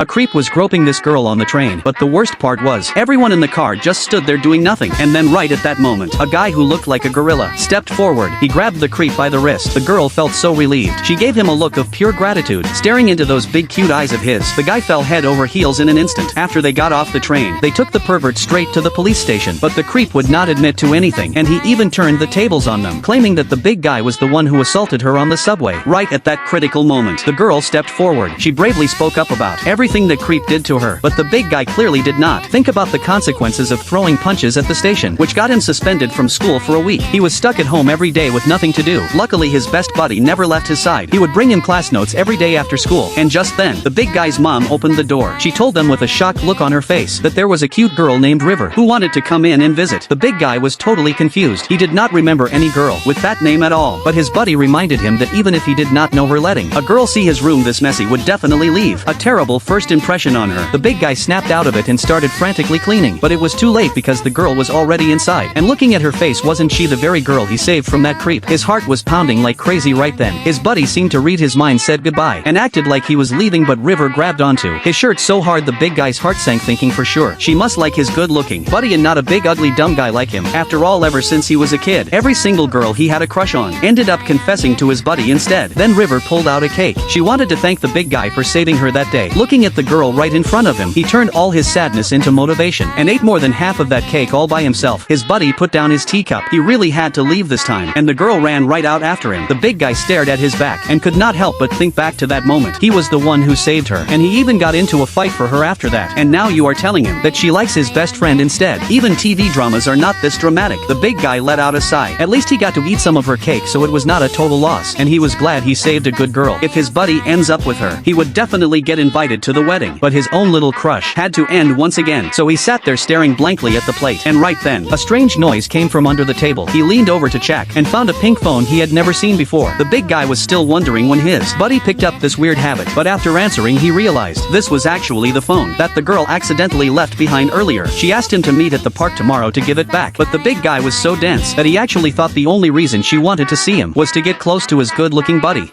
A creep was groping this girl on the train, but the worst part was, everyone in the car just stood there doing nothing. And then right at that moment, a guy who looked like a gorilla stepped forward. He grabbed the creep by the wrist. The girl felt so relieved. She gave him a look of pure gratitude, staring into those big cute eyes of his. The guy fell head over heels in an instant. After they got off the train, they took the pervert straight to the police station, but the creep would not admit to anything, and he even turned the tables on them, claiming that the big guy was the one who assaulted her on the subway. Right at that critical moment, the girl stepped forward. She bravely spoke up about everything the creep did to her, but the big guy clearly did not think about the consequences of throwing punches at the station, which got him suspended from school for a week. He was stuck at home every day with nothing to do. Luckily his best buddy never left his side. He would bring him class notes every day after school, and just then, the big guy's mom opened the door. She told them with a shocked look on her face that there was a cute girl named River who wanted to come in and visit. The big guy was totally confused. He did not remember any girl with that name at all, but his buddy reminded him that even if he did not know her, letting a girl see his room this messy would definitely leave a terrible first impression on her. The big guy snapped out of it and started frantically cleaning, but it was too late because the girl was already inside, and looking at her face, wasn't she the very girl he saved from that creep? His heart was pounding like crazy right then. His buddy seemed to read his mind, said goodbye, and acted like he was leaving, but River grabbed onto his shirt so hard the big guy's heart sank, thinking for sure she must like his good-looking buddy and not a big ugly dumb guy like him. After all, ever since he was a kid, every single girl he had a crush on ended up confessing to his buddy instead. Then River pulled out a cake. She wanted to thank the big guy for saving her that day. Looking at the girl right in front of him, he turned all his sadness into motivation and ate more than half of that cake all by himself. His buddy put down his teacup. He really had to leave this time, and the girl ran right out after him. The big guy stared at his back and could not help but think back to that moment. He was the one who saved her, and he even got into a fight for her after that. And now you are telling him that she likes his best friend instead. Even TV dramas are not this dramatic. The big guy let out a sigh. At least he got to eat some of her cake, so it was not a total loss, and he was glad he saved a good girl. If his buddy ends up with her, he would definitely get invited to the wedding, but his own little crush had to end once again. So he sat there staring blankly at the plate, and right then, a strange noise came from under the table. He leaned over to check and found a pink phone he had never seen before. The big guy was still wondering when his buddy picked up this weird habit, but after answering he realized this was actually the phone that the girl accidentally left behind earlier. She asked him to meet at the park tomorrow to give it back, but the big guy was so dense that he actually thought the only reason she wanted to see him was to get close to his good-looking buddy.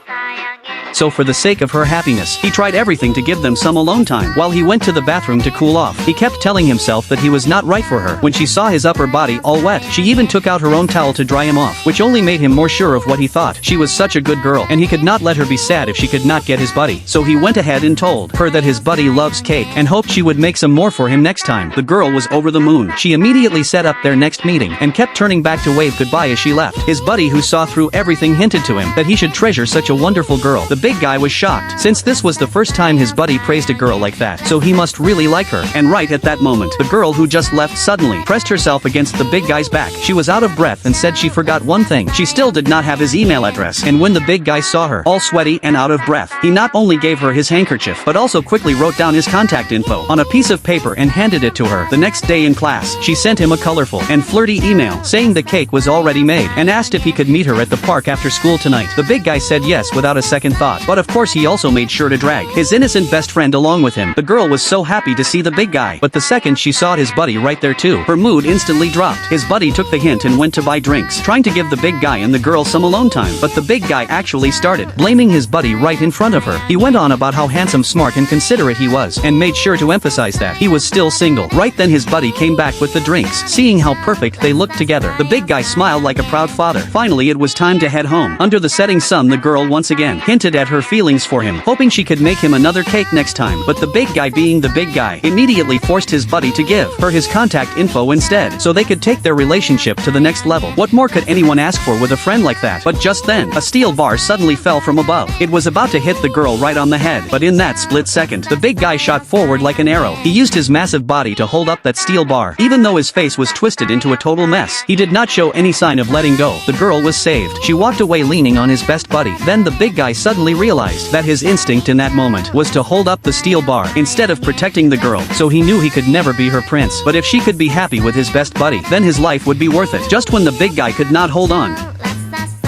So for the sake of her happiness, he tried everything to give them some alone time. While he went to the bathroom to cool off, he kept telling himself that he was not right for her. When she saw his upper body all wet, she even took out her own towel to dry him off, which only made him more sure of what he thought. She was such a good girl, and he could not let her be sad if she could not get his buddy. So he went ahead and told her that his buddy loves cake and hoped she would make some more for him next time. The girl was over the moon. She immediately set up their next meeting and kept turning back to wave goodbye as she left. His buddy, who saw through everything, hinted to him that he should treasure such a wonderful girl. The big guy was shocked, since this was the first time his buddy praised a girl like that, so he must really like her. And right at that moment, the girl who just left suddenly pressed herself against the big guy's back. She was out of breath and said she forgot one thing. She still did not have his email address, and when the big guy saw her, all sweaty and out of breath, he not only gave her his handkerchief, but also quickly wrote down his contact info on a piece of paper and handed it to her. The next day in class, she sent him a colorful and flirty email saying the cake was already made and asked if he could meet her at the park after school tonight. The big guy said yes without a second thought, but of course he also made sure to drag his innocent best friend along with him. The girl was so happy to see the big guy, but the second she saw his buddy right there too, her mood instantly dropped. His buddy took the hint and went to buy drinks, trying to give the big guy and the girl some alone time, but the big guy actually started blaming his buddy right in front of her. He went on about how handsome, smart, and considerate he was, and made sure to emphasize that he was still single. Right then his buddy came back with the drinks. Seeing how perfect they looked together, the big guy smiled like a proud father. Finally it was time to head home. Under the setting sun, the girl once again hinted at her feelings for him, hoping she could make him another cake next time, but the big guy, being the big guy, immediately forced his buddy to give her his contact info instead, so they could take their relationship to the next level. What more could anyone ask for with a friend like that? But just then, a steel bar suddenly fell from above. It was about to hit the girl right on the head, but in that split second, the big guy shot forward like an arrow. He used his massive body to hold up that steel bar. Even though his face was twisted into a total mess, he did not show any sign of letting go. The girl was saved. She walked away leaning on his best buddy. Then the big guy suddenly realized that his instinct in that moment was to hold up the steel bar instead of protecting the girl, so he knew he could never be her prince. But if she could be happy with his best buddy, then his life would be worth it. Just when the big guy could not hold on,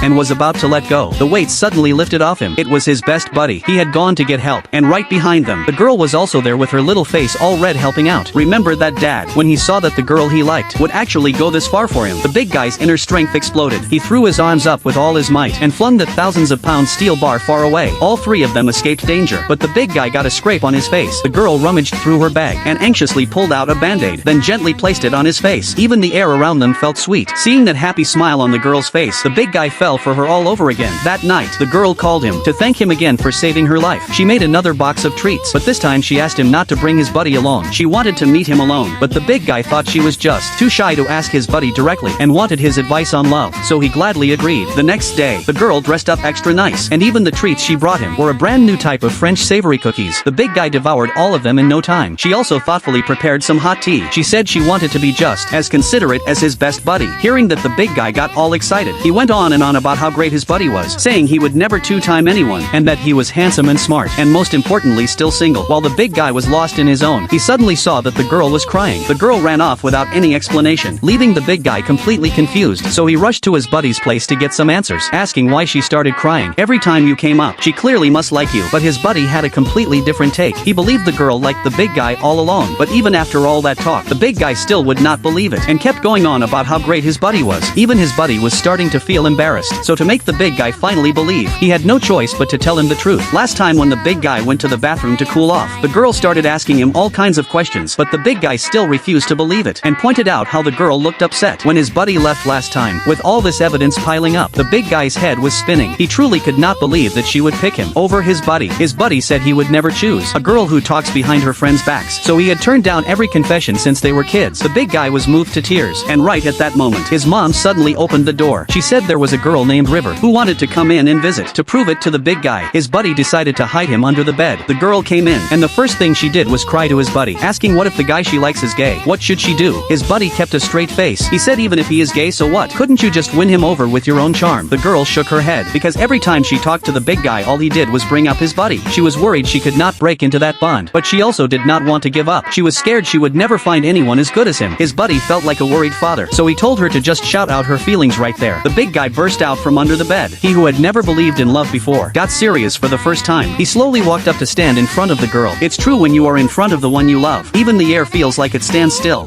and was about to let go. The weight suddenly lifted off him. It was his best buddy. He had gone to get help, and right behind them, the girl was also there with her little face all red helping out. Remember that dad, when he saw that the girl he liked would actually go this far for him. The big guy's inner strength exploded. He threw his arms up with all his might and flung that thousands of pound steel bar far away. All three of them escaped danger, but the big guy got a scrape on his face. The girl rummaged through her bag and anxiously pulled out a band-aid, then gently placed it on his face. Even the air around them felt sweet. Seeing that happy smile on the girl's face, the big guy fell for her all over again. That night, the girl called him to thank him again for saving her life. She made another box of treats, but this time she asked him not to bring his buddy along. She wanted to meet him alone, but the big guy thought she was just too shy to ask his buddy directly and wanted his advice on love, so he gladly agreed. The next day, the girl dressed up extra nice, and even the treats she brought him were a brand new type of French savory cookies. The big guy devoured all of them in no time. She also thoughtfully prepared some hot tea. She said she wanted to be just as considerate as his best buddy. Hearing that, the big guy got all excited. He went on and on about how great his buddy was, saying he would never two-time anyone, and that he was handsome and smart, and most importantly still single. While the big guy was lost in his own, he suddenly saw that the girl was crying. The girl ran off without any explanation, leaving the big guy completely confused, so he rushed to his buddy's place to get some answers, asking why she started crying. Every time you came up, she clearly must like you. But his buddy had a completely different take. He believed the girl liked the big guy all along, but even after all that talk, the big guy still would not believe it, and kept going on about how great his buddy was. Even his buddy was starting to feel embarrassed, so to make the big guy finally believe, he had no choice but to tell him the truth. Last time when the big guy went to the bathroom to cool off, the girl started asking him all kinds of questions, but the big guy still refused to believe it, and pointed out how the girl looked upset when his buddy left last time. With all this evidence piling up, the big guy's head was spinning. He truly could not believe that she would pick him over his buddy. His buddy said he would never choose a girl who talks behind her friends' backs, so he had turned down every confession since they were kids. The big guy was moved to tears, and right at that moment, his mom suddenly opened the door. She said there was a girl named River who wanted to come in and visit. To prove it to the big guy, his buddy decided to hide him under the bed. The girl came in, and the first thing she did was cry to his buddy, asking what if the guy she likes is gay. What should she do? His buddy kept a straight face. He said even if he is gay, so what? Couldn't you just win him over with your own charm? The girl shook her head, because every time she talked to the big guy, all he did was bring up his buddy. She was worried she could not break into that bond, but she also did not want to give up. She was scared she would never find anyone as good as him. His buddy felt like a worried father, so he told her to just shout out her feelings right there. The big guy burst out from under the bed. He, who had never believed in love before, got serious for the first time. He slowly walked up to stand in front of the girl. It's true, when you are in front of the one you love, even the air feels like it stands still.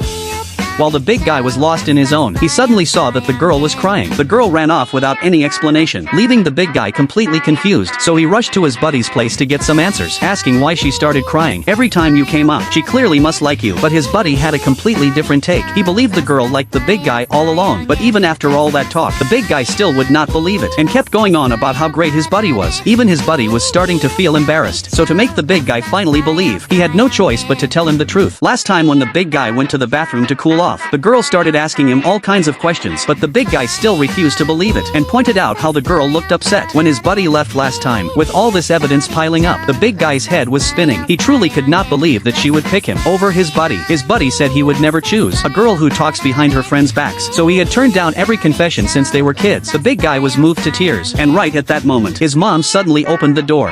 While the big guy was lost in his own, he suddenly saw that the girl was crying. The girl ran off without any explanation, leaving the big guy completely confused, so he rushed to his buddy's place to get some answers, asking why she started crying. Every time you came up, she clearly must like you, but his buddy had a completely different take. He believed the girl liked the big guy all along, but even after all that talk, the big guy still would not believe it, and kept going on about how great his buddy was. Even his buddy was starting to feel embarrassed, so to make the big guy finally believe, he had no choice but to tell him the truth. Last time when the big guy went to the bathroom to cool off, the girl started asking him all kinds of questions, but the big guy still refused to believe it, and pointed out how the girl looked upset when his buddy left last time. With all this evidence piling up, the big guy's head was spinning. He truly could not believe that she would pick him over his buddy. His buddy said he would never choose a girl who talks behind her friends' backs, so he had turned down every confession since they were kids. The big guy was moved to tears, and right at that moment, his mom suddenly opened the door.